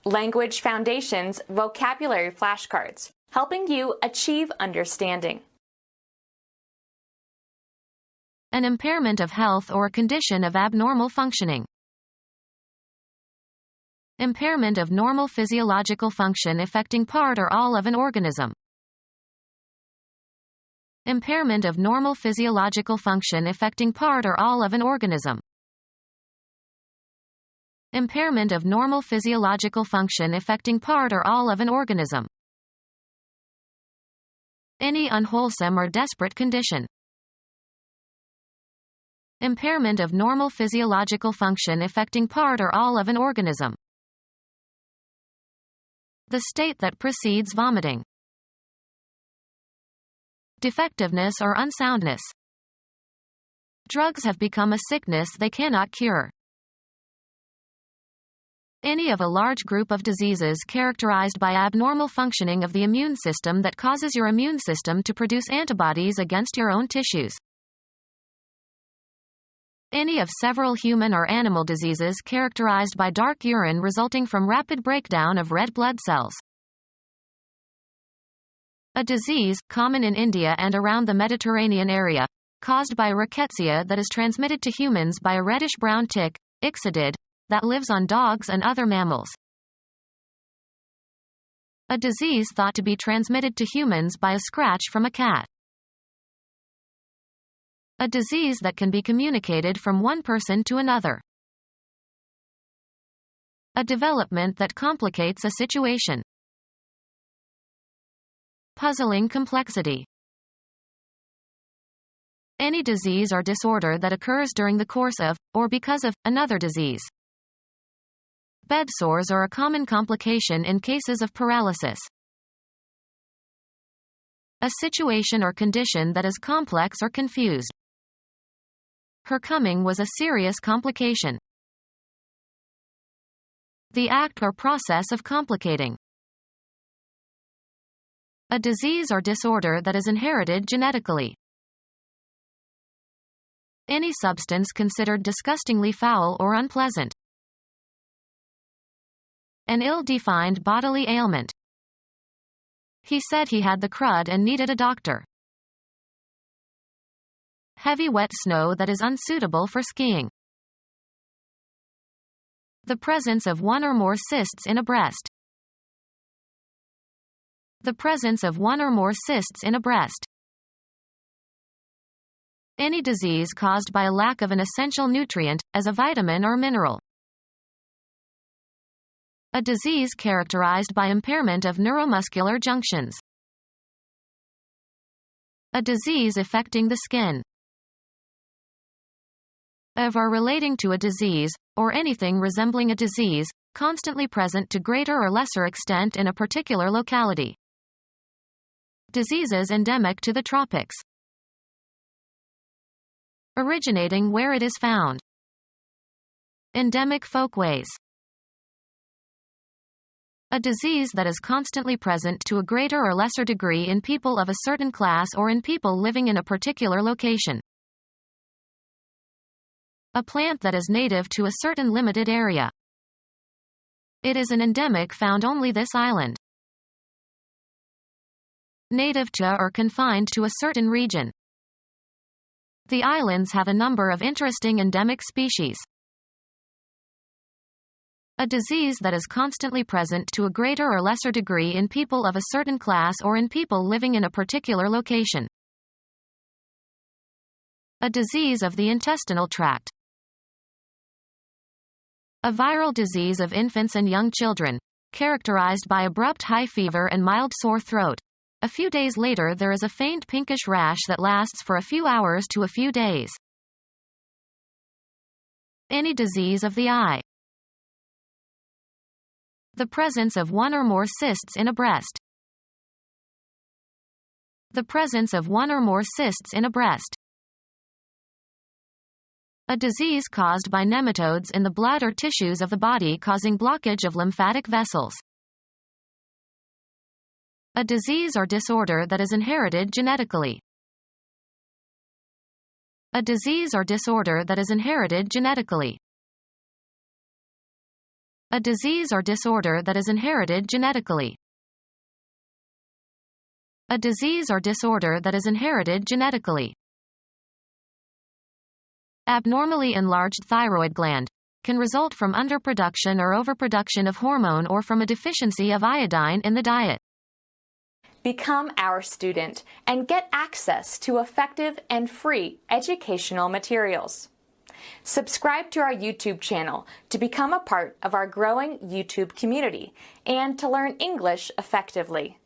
Language Foundations Vocabulary Flashcards, helping you achieve understanding. An impairment of health or condition of abnormal functioning. Impairment of normal physiological function affecting part or all of an organism. Impairment of normal physiological function affecting part or all of an organism. Impairment of normal physiological function affecting part or all of an organism. Any unwholesome or desperate condition. Impairment of normal physiological function affecting part or all of an organism. The state that precedes vomiting. Defectiveness or unsoundness. Drugs have become a sickness they cannot cure. Any of a large group of diseases characterized by abnormal functioning of the immune system that causes your immune system to produce antibodies against your own tissues. Any of several human or animal diseases characterized by dark urine resulting from rapid breakdown of red blood cells. A disease, common in India and around the Mediterranean area, caused by rickettsia that is transmitted to humans by a reddish-brown tick, ixodid, that lives on dogs and other mammals. A disease thought to be transmitted to humans by a scratch from a cat. A disease that can be communicated from one person to another. A development that complicates a situation. Puzzling complexity. Any disease or disorder that occurs during the course of, or because of, another disease. Bed sores are a common complication in cases of paralysis. A situation or condition that is complex or confused. Her coming was a serious complication. The act or process of complicating. A disease or disorder that is inherited genetically. Any substance considered disgustingly foul or unpleasant. An ill-defined bodily ailment. He said he had the crud and needed a doctor. Heavy wet snow that is unsuitable for skiing. The presence of one or more cysts in a breast. The presence of one or more cysts in a breast. Any disease caused by a lack of an essential nutrient, as a vitamin or mineral. A disease characterized by impairment of neuromuscular junctions. A disease affecting the skin. Of or relating to a disease, or anything resembling a disease, constantly present to greater or lesser extent in a particular locality. Diseases endemic to the tropics. Originating where it is found. Endemic folkways. A disease that is constantly present to a greater or lesser degree in people of a certain class or in people living in a particular location. A plant that is native to a certain limited area. It is an endemic found only this island. Native to or confined to a certain region. The islands have a number of interesting endemic species. A disease that is constantly present to a greater or lesser degree in people of a certain class or in people living in a particular location. A disease of the intestinal tract. A viral disease of infants and young children, characterized by abrupt high fever and mild sore throat. A few days later there is a faint pinkish rash that lasts for a few hours to a few days. Any disease of the eye. The presence of one or more cysts in a breast. The presence of one or more cysts in a breast. A disease caused by nematodes in the blood or tissues of the body causing blockage of lymphatic vessels. A disease or disorder that is inherited genetically. A disease or disorder that is inherited genetically. A disease or disorder that is inherited genetically. A disease or disorder that is inherited genetically. Abnormally enlarged thyroid gland can result from underproduction or overproduction of hormone or from a deficiency of iodine in the diet. Become our student and get access to effective and free educational materials. Subscribe to our YouTube channel to become a part of our growing YouTube community and to learn English effectively.